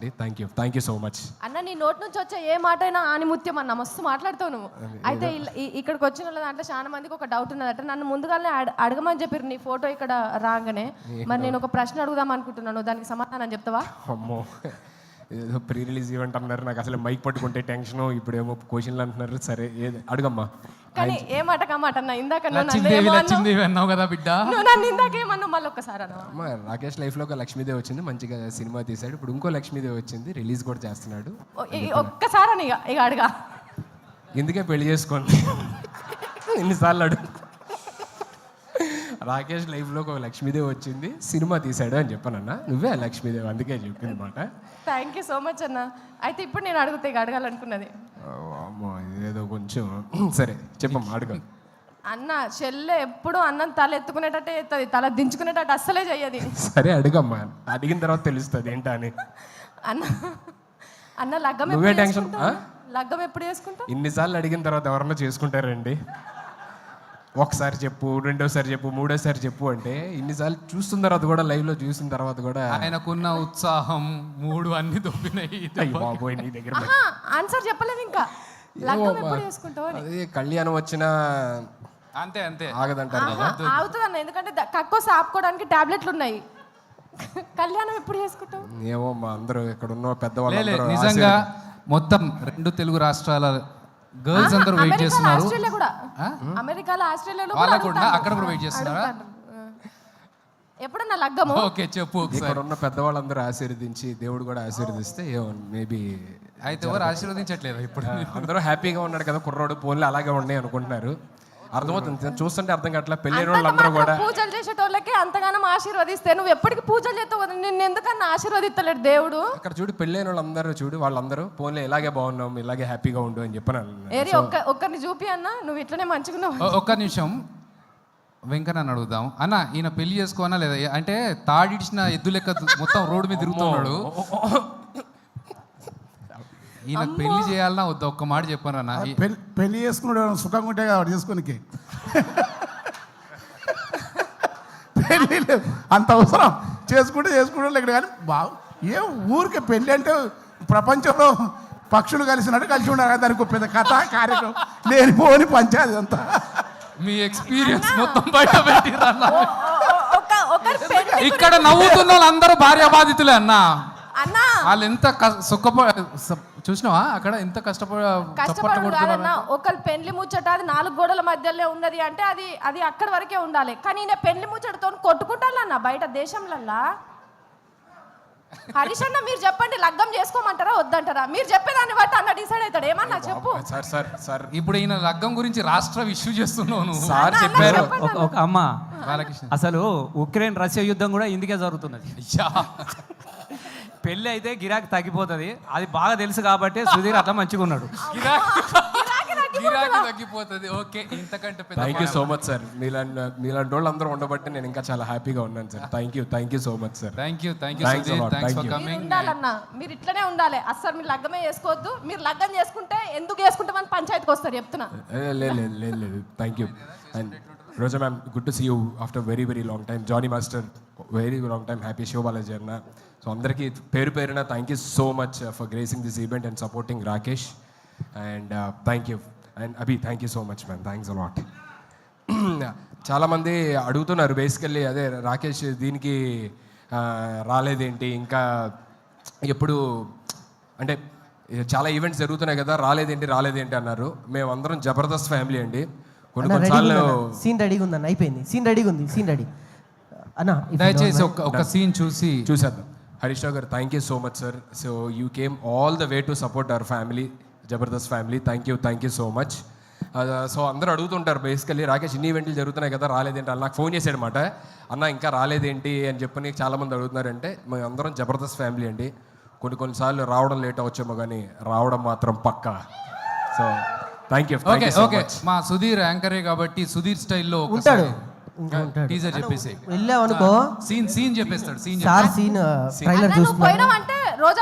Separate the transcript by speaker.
Speaker 1: అండి. Thank you so much.
Speaker 2: అన్న నీ నోటి నుంచి వచ్చే ఏ మాట అయినా ఆనిముత్యం అన్న, మస్తు మాట్లాడుతావు నువ్వు. అయితే ఇక్కడికి వచ్చిన వాళ్ళ దాంట్లో చాలా మందికి ఒక డౌట్ ఉన్నదట. నన్ను ముందుగానే అడగమని చెప్పారు నీ ఫోటో ఇక్కడ రాగానే. మరి నేను ఒక ప్రశ్న అడుగుదాం అనుకుంటున్నాను, దానికి సమాధానం చెప్తావా?
Speaker 1: అమ్మో, ఏదో ప్రీ రిలీజ్ ఈవెంట్ అన్నారు, నాకు అసలు మైక్ పట్టుకుంటే టెన్షన్, ఇప్పుడేమో క్వశ్చన్లు అంటున్నారు. సరే అడుగమ్మా.
Speaker 2: కానీ ఏ మాట కమాట అన్న, ఇందాక
Speaker 3: లక్ష్మీదేవి అన్నావు కదా బిడ్డ,
Speaker 2: నువ్వు నన్ను ఇందాక ఏమన్నావు మళ్ళీ ఒక్కసారి అన్న.
Speaker 1: అమ్మ, రాకేష్ లైఫ్లో ఒక లక్ష్మీదేవి వచ్చింది, మంచిగా సినిమా తీశాడు. ఇప్పుడు ఇంకో లక్ష్మీదేవి వచ్చింది, రిలీజ్ కూడా చేస్తున్నాడు.
Speaker 2: ఒక్కసారి అని ఇక అడగా,
Speaker 1: ఎందుకే పెళ్లి చేసుకోండి ఎన్నిసార్లు అడుగు. రాకేష్ లైఫ్లో ఒక లక్ష్మీదేవి వచ్చింది, సినిమా తీశాడు అని చెప్పానన్నా. నువ్వే లక్ష్మీదేవి, అందుకే చెప్పింది మాట.
Speaker 2: థ్యాంక్ యూ సో మచ్ అన్న. అయితే ఇప్పుడు నేను అడుగుతా, ఇక అడగాలనుకున్నది.
Speaker 1: అమ్మో, ఇదేదో కొంచెం సరే చెప్పమ్మా, అడుగు.
Speaker 2: అన్న చెల్లె ఎప్పుడు అన్నం తల ఎత్తుకునేటట్టే ఎత్తది, తల దించుకునేటట్టు అస్సలే చెయ్యది.
Speaker 1: సరే అడుగమ్మా, అడిగిన తర్వాత తెలుస్తుంది ఏంటా అని.
Speaker 2: అన్న అన్న లగ్గం
Speaker 1: నువ్వే టెన్షన్.
Speaker 2: లగ్గం ఎప్పుడు చేసుకుంటావు?
Speaker 1: ఇన్నిసార్లు అడిగిన తర్వాత ఎవరన్నా చేసుకుంటారండి? ఒకసారి చెప్పు, రెండోసారి చెప్పు, మూడోసారి చెప్పు అంటే ఇన్నిసార్లు చూస్తున్న తర్వాత కూడా, లైవ్ లో చూసిన తర్వాత కూడా
Speaker 3: ఆయనకున్న ఉత్సాహం మూడు అన్ని దొబ్బినాయి.
Speaker 1: బాబోయ్, నీ దగ్గర
Speaker 2: ఆన్సర్ చెప్పలేదు ఇంకా. లగ్గం ఎప్పుడు చేసుకుంటావు?
Speaker 1: అదే కళ్యాణం వచ్చిన
Speaker 3: అంతే అంతే
Speaker 1: ఆగదంటారు కదా.
Speaker 2: అవుతుంది అన్న, ఎందుకంటే కక్కోసి ఆపుకోవడానికి టాబ్లెట్లు ఉన్నాయి. కళ్యాణం ఎప్పుడు చేసుకుంటావు?
Speaker 1: ఏమో మా అందరూ ఇక్కడ ఉన్న పెద్దవాళ్ళు
Speaker 3: నిజంగా మొత్తం 2 తెలుగు రాష్ట్రాల గర్ల్స్ అందరూ వెయిట్ చేస్తున్నారు.
Speaker 2: అమెరికాలో, ఆస్ట్రేలియాలో
Speaker 3: వాళ్ళకు కూడా అక్కడ కూడా వెయిట్ చేస్తున్నారా?
Speaker 2: ఎప్పుడన్నా లగ్గము?
Speaker 3: ఓకే చెప్పు.
Speaker 1: ఇక్కడ ఉన్న పెద్దవాళ్ళందరూ ఆశీర్వదించి, దేవుడు కూడా ఆశీర్వదిస్తే మేబీ.
Speaker 3: అయితే ఎవరు ఆశీర్వదించట్లేదు ఇప్పుడు?
Speaker 1: అందరూ హ్యాపీగా ఉన్నాడు కదా కుర్రోడు, పోన్లు అలాగే ఉన్నాయి అనుకుంటున్నారు. అర్థమవుతుంది, చూస్తుంటే అర్థం కావట్లా. పెళ్ళైన వాళ్ళందరూ కూడా
Speaker 2: పూజలు చేసేటోళ్ళకి అంతగానం ఆశీర్వదిస్తే నువ్వు ఎప్పటికి పూజలు చేస్తావు కదా, నిన్ను ఎందుకన్నా ఆశీర్వదిస్తలేడు దేవుడు? అక్కడ
Speaker 1: చూడు, పెళ్ళైన వాళ్ళందరూ చూడు, వాళ్ళందరూ పోన్లే ఇలాగే బాగున్నాం, ఇలాగే హ్యాపీగా ఉండు అని చెప్పాను.
Speaker 2: ఏరి ఒక్కరిని చూపి అన్న, నువ్వు ఇట్లనే మంచిగున్నావు.
Speaker 3: ఒక్క నిమిషం వెంకన్న అడుగుదాం. అన్న ఈయన పెళ్లి చేసుకోనా లేదా? అంటే తాడిడిచిన ఎద్దు లెక్క మొత్తం రోడ్డు మీద తిరుగుతున్నాడు. ఈయన పెళ్లి చేయాలన్నా వద్దా? ఒక్క మాట చెప్పాను అన్న.
Speaker 4: పెళ్లి చేసుకున్నాడు సుఖంగా ఉంటే కాబట్టి చేసుకోనికి పెళ్ళి అంత అవసరం. చేసుకుంటే ఇక్కడ కానీ ఏ ఊరికే పెళ్ళి అంటే ప్రపంచంలో పక్షులు కలిసినట్టు కలిసి ఉండాలి. దానికి పెద్ద కథ కార్యక్రమం లేనిపోని పంచాయతీ అంతా.
Speaker 3: మీ ఎక్స్పీరియన్స్ మొత్తం బయట పెట్టిరన్న. ఇక్కడ నవ్వుతున్న వాళ్ళందరూ భార్య బాధితులే అన్న. వాళ్ళు ఎంత చూసినావా అక్కడ ఎంత కష్టపడుతున్నారు.
Speaker 2: ఒకళ్ళు పెళ్లి ముచ్చట అది 4 గోడల మధ్యలో ఉన్నది అంటే అది అక్కడి వరకే ఉండాలి. కానీ నేను పెళ్లి ముచ్చటతో కొట్టుకుంటానన్న బయట దేశంలల్లా. హరీష్ అన్న మీరు చెప్పండి, లగ్గం చేసుకోమంటారా వద్దంటారా? మీరు చెప్పేదాన్ని బట్టి అన్న డిసైడ్ అవుతాడు. ఏమన్నా చెప్పు.
Speaker 1: సార్
Speaker 3: ఇప్పుడు ఈయన లగ్గం గురించి రాష్ట్ర ఇష్యూ చేస్తున్నావు.
Speaker 1: సార్ చెప్పారు.
Speaker 5: అమ్మ అసలు ఉక్రెయిన్ రష్యా యుద్ధం కూడా ఇందుకే జరుగుతున్నది. పెళ్ళి అయితే గిరాకీ తగ్గిపోతుంది, అది బాగా తెలుసు కాబట్టి సుధీర్ అట్లా మంచిగా ఉన్నాడు.
Speaker 3: గిరాకీ తగ్గిపోతుంది. ఓకే, ఇంతకంటే
Speaker 1: thank you so much sir. మీలాంటి వాళ్ళు అందరూ ఉండబట్టి నేను ఇంకా చాలా హ్యాపీగా ఉన్నాను sir. Thank you so much sir.
Speaker 3: Thank you thanks for coming.
Speaker 2: ఉండాలన్నా, మీరు ఇట్లనే ఉండాలి. అస్సలు మీరు లగ్గమే చేసుకోవద్దు. మీరు లగ్గం చేసుకుంటే ఎందుకు చేసుకుంటామని పంచాయతీకి వస్తారు చెప్తున్నా.
Speaker 1: లేదు thank you. And Roja ma'am, good to see you after very long time. Jani master, very long time. Happy Siva Balaji అన్న. సో అందరికీ పేరున thank you so much for gracing this event and supporting Rakesh. And thank you. And Abhi, thank you so much ma'am, thanks a lot. చాలామంది అడుగుతున్నారు basically, అదే రాకేష్ దీనికి రాలేదేంటి ఇంకా, ఎప్పుడు అంటే చాలా ఈవెంట్స్ జరుగుతున్నాయి కదా, రాలేదేంటి అన్నారు. మేమందరం జబర్దస్త్ ఫ్యామిలీ అండి. కొన్నిసార్లు
Speaker 6: సీన్ రెడీగా ఉందన్న, అయిపోయింది. సీన్ రెడీ అన్న,
Speaker 3: దయచేసి ఒక సీన్
Speaker 1: చూసేద్దాం. హరీష్ రావు గారు, thank you so much sir. So you came all the way to support our family, Jabardasth family. Thank you so much. So అందరూ అడుగుతుంటారు బేసికల్లీ, రాకేష్ ఇన్ని ఈవెంట్లు జరుగుతున్నాయి కదా, రాలేదేంటి అని. నాకు ఫోన్ చేశాడు అనమాట, అన్న ఇంకా రాలేదేంటి అని చెప్పని చాలామంది అడుగుతున్నారంటే, మేము అందరం జబర్దస్త్ ఫ్యామిలీ అండి. కొన్నిసార్లు రావడం లేట్ అవచ్చేమో కానీ రావడం మాత్రం పక్కా. So thank you.
Speaker 3: మా సుధీర్ యాంకరే కాబట్టి సుధీర్ స్టైల్లో టీజర్ చెప్పేసి
Speaker 6: వెళ్ళావు అనుకో,
Speaker 3: సీన్ చెప్పేస్తాడు.
Speaker 6: సీన్ ట్రైలర్ చూస్తున్నాను.
Speaker 2: రోజా